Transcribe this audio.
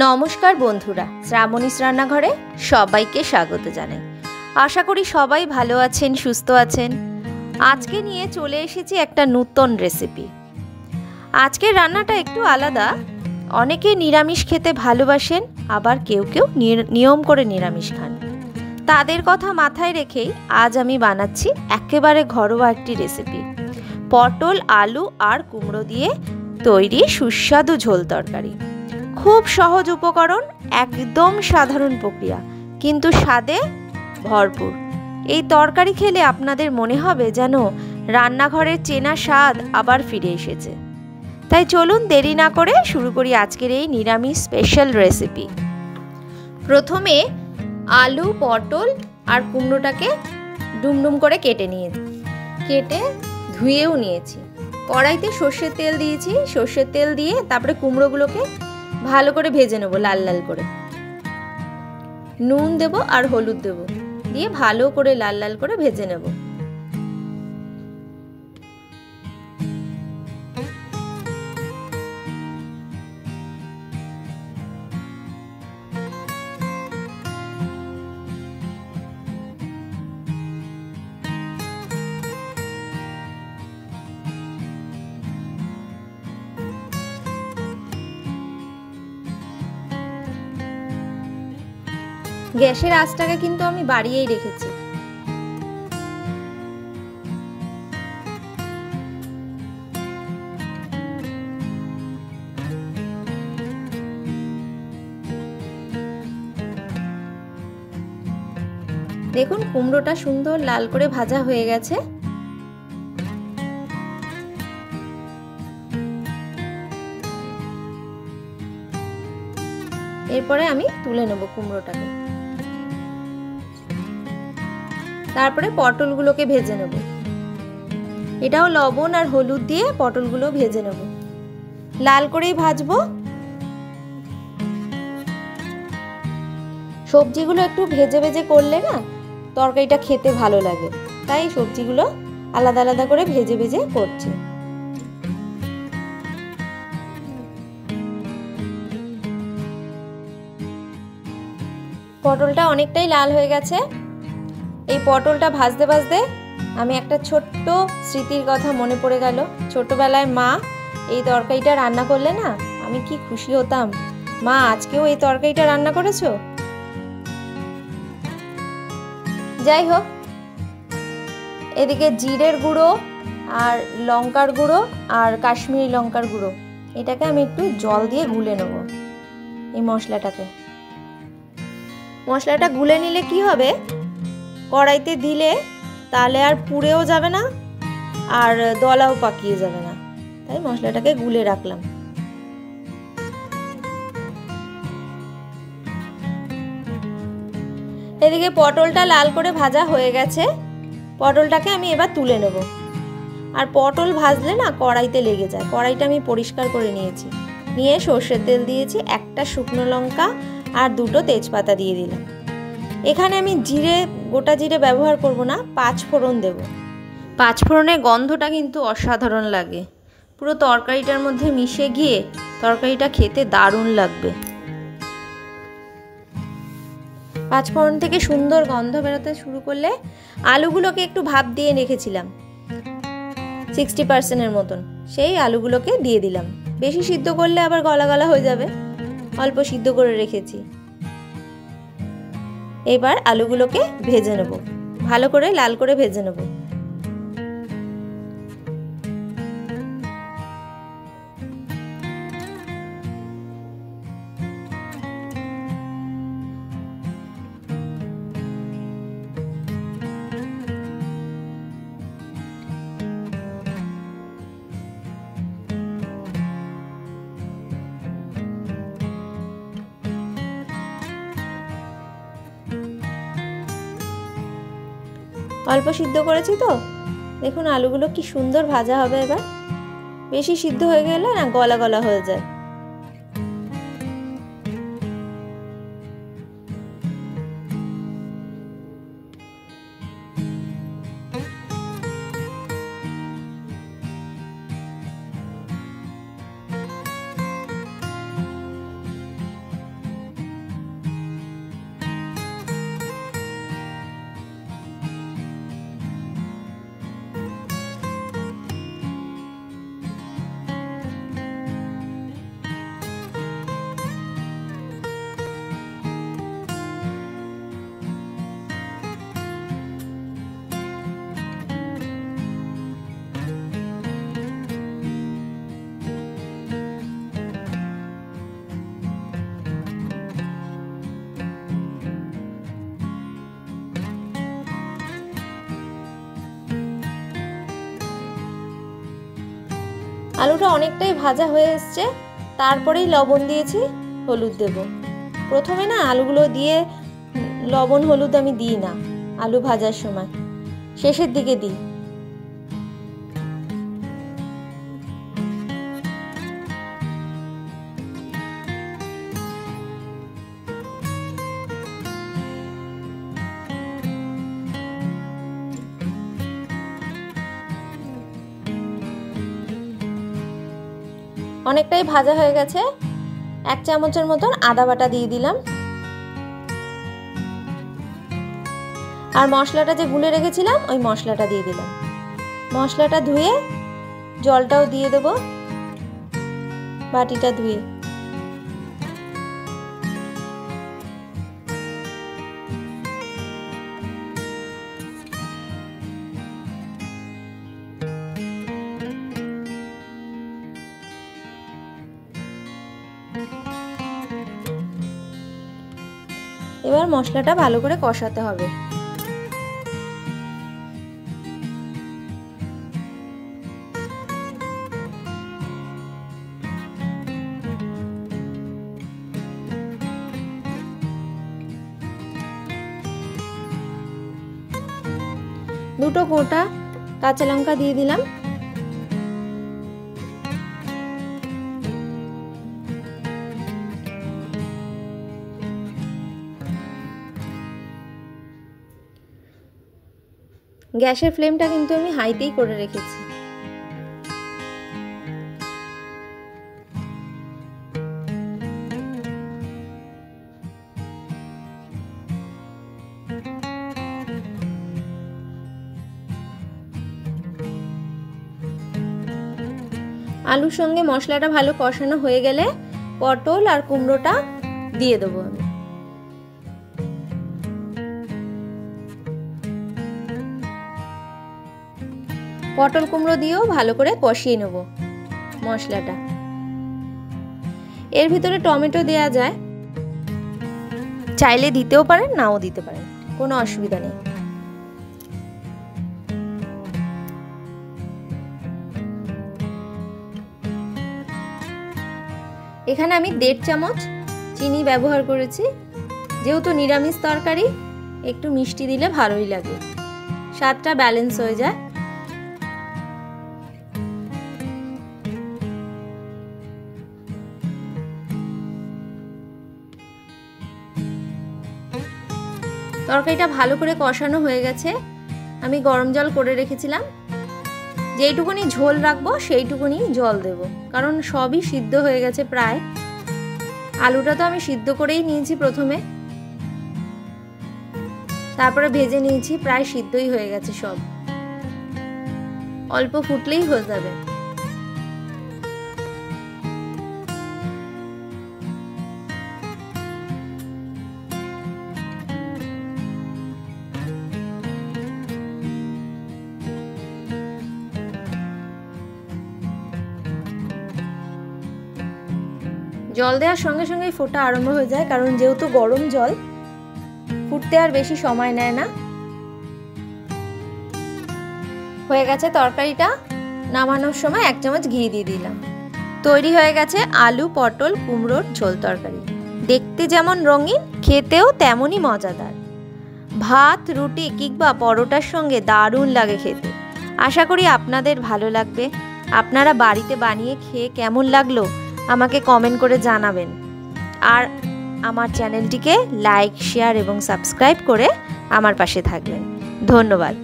নমস্কার বন্ধুরা, শ্রাবণীস রান্নাঘরে সবাইকে স্বাগত জানাই। আশা করি সবাই ভালো আছেন, সুস্থ আছেন। আজকে নিয়ে চলে এসেছি একটা নতুন রেসিপি। আজকের রান্নাটা একটু আলাদা। অনেকে নিরামিষ খেতে ভালোবাসেন, আবার কেউ কেউ নিয়ম করে নিরামিষ খান। তাদের কথা মাথায় রেখেই আজ আমি বানাচ্ছি একেবারে ঘরোয়া একটি রেসিপি। পটল, আলু আর কুমড়ো দিয়ে তৈরি সুস্বাদু ঝোল তরকারি। খুব সহজ উপকরণ, একদম সাধারণ প্রক্রিয়া, কিন্তু স্বাদে ভরপুর। এই তরকারি খেলে আপনাদের মনে হবে যেন রান্নাঘরের চেনা স্বাদ আবার ফিরে এসেছে। তাই চলুন দেরি না করে শুরু করি আজকের এই নিরামিষ স্পেশাল রেসিপি। প্রথমে আলু, পটল আর কুমড়োটাকে ডুমডুম করে কেটে ধুয়েও নিয়েছি। কড়াইতে সর্ষের তেল দিয়েছি। সর্ষের তেল দিয়ে তারপরে কুমড়োগুলোকে ভালো করে ভেজে নেবো, লাল লাল করে। নুন দেব আর হলুদ দেব, দিয়ে ভালো করে লাল লাল করে ভেজে নেব। গ্যাসের আঁচটাকে কিন্তু আমি বাড়িয়েই রেখেছি। দেখুন কুমড়োটা সুন্দর লাল করে ভাজা হয়ে গেছে। এরপরে আমি তুলে নেব কুমড়োটাকে। তারপরে পটলগুলোকে ভেজে নেব। এটাও লবণ আর হলুদ দিয়ে পটলগুলো ভেজে নেব, লাল করেই ভাজবো। সবজিগুলো একটু ভেজে ভেজে করলে না তরকারিটা খেতে ভালো লাগে, তাই সবজিগুলো আলাদা আলাদা করে ভেজে ভেজে করছি। পটলটা অনেকটাই লাল হয়ে গেছে। এই পটলটা ভাজতে ভাজতে আমি একটা ছোট্ট স্মৃতির কথা মনে পড়ে গেল। ছোটবেলায় মা এই তরকারিটা রান্না করলে না আমি কি খুশি হতাম। মা, আজকেও এই তরকারিটা রান্না করেছো? যাই হোক, এদিকে জিরের গুঁড়ো আর লঙ্কার গুঁড়ো আর কাশ্মীরি লঙ্কার গুঁড়ো, এটাকে আমি একটু জল দিয়ে গুলে নেব। এই মশলাটা গুলে নিলে কি হবে, কড়াইতে দিলে তাহলে আর পুড়েও যাবে না আর দলাও পাকিয়ে যাবে না। তাই মশলাটাকে গুলে রাখলাম। এদিকে পটলটা লাল করে ভাজা হয়ে গেছে। পটলটাকে আমি এবার তুলে নেব। আর পটল ভাজলে না কড়াইতে লেগে যায়। কড়াইটা আমি পরিষ্কার করে নিয়েছি। নিয়ে সর্ষের তেল দিয়েছি, একটা শুকনো লঙ্কা আর দুটো তেজপাতা দিয়ে দিলাম। এখানে আমি গোটা জিরে ব্যবহার করব না, 5 ফোড়ন দেব। 5 ফোড়নের গন্ধটা কিন্তু অসাধারণ লাগে, পুরো তরকারিটার মধ্যে মিশে গিয়ে তরকারিটা খেতে দারুণ লাগবে। 5 ফোড়ন থেকে সুন্দর গন্ধ বেরোতে শুরু করলে আলুগুলোকে একটু ভাপ দিয়ে রেখেছিলাম 60% মতন, সেই আলুগুলোকে দিয়ে দিলাম। বেশি সিদ্ধ করলে আবার গলা গলা হয়ে যাবে, অল্প সিদ্ধ করে রেখেছি। এবার আলুগুলোকে ভেজে নেব, ভালো করে লাল করে ভেজে নেব। অল্প সিদ্ধ করেছি তো, দেখুন আলুগুলো কি সুন্দর ভাজা হবে। এবার বেশি সিদ্ধ হয়ে গেলে না গলা গলা হয়ে যায়। আলুটা অনেকটাই ভাজা হয়ে এসছে, তারপরেই লবণ দিয়েছি, হলুদ দেব। প্রথমে না আলুগুলো দিয়ে লবণ হলুদ আমি দিই না, আলু ভাজার সময় শেষের দিকে দিই। অনেকটাই ভাজা হয়ে গেছে, 1 চামচের মতন আদা বাটা দিয়ে দিলাম। আর মশলাটা যে গুলে রেখেছিলাম ওই মশলাটা দিয়ে দিলাম। মশলাটা ধুয়ে জলটাও দিয়ে দেব, বাটিটা ধুয়ে। এবার মশলাটা ভালো করে কষাতে হবে। দুটো গোটা কাঁচা লঙ্কা দিয়ে দিলাম। গ্যাসের ফ্লেমটা কিন্তু আমি হাইতেই করে রেখেছি। আলুর সঙ্গে মশলাটা ভালো কষানো হয়ে গেলে পটল আর কুমড়োটা দিয়ে দেবো আমি। পটল কুমড়ো দিয়েও ভালো করে কষিয়ে নেব মশলাটা। এর ভিতরে টমেটো দেয়া যায়, চাইলে দিতেও পারেন, নাও দিতে পারেন, কোনো অসুবিধা নেই। এখানে আমি 1.5 চামচ চিনি ব্যবহার করেছি, যেহেতু নিরামিষ তরকারি একটু মিষ্টি দিলে ভালোই লাগে, স্বাদটা ব্যালেন্স হয়ে যায়। তরকারিটা ভালো করে কষানো হয়ে গেছে। আমি গরম জল করে রেখেছিলাম, যেইটুকুনি ঝোল রাখবো সেইটুকুনি জল দেব, কারণ সবই সিদ্ধ হয়ে গেছে প্রায়। আলুটা তো আমি সিদ্ধ করেই নিয়েছি প্রথমে, তারপরে ভেজে নিয়েছি, প্রায় সিদ্ধই হয়ে গেছে সব, অল্প ফুটলেই হয়ে যাবে। জল দেওয়ার সঙ্গে সঙ্গেই ফোটা আরম্ভ হয়ে যায়, কারণ যেহেতু গরম জল, ফুটতে আর বেশি সময় নেয় না। হয়ে গেছে তরকারিটা, নামানোর সময় 1 চামচ ঘি দিয়ে দিলাম। তৈরি হয়ে গেছে আলু পটল কুমড়োর ঝোল তরকারি। দেখতে যেমন রঙিন, খেতেও তেমনই মজাদার। ভাত, রুটি কিংবা পরোটার সঙ্গে দারুণ লাগে খেতে। আশা করি আপনাদের ভালো লাগবে। আপনারা বাড়িতে বানিয়ে খেয়ে কেমন লাগলো আমাকে কমেন্ট করে জানাবেন। আর আমার চ্যানেলটিকে লাইক, শেয়ার এবং সাবস্ক্রাইব করে আমার পাশে থাকবেন। ধন্যবাদ।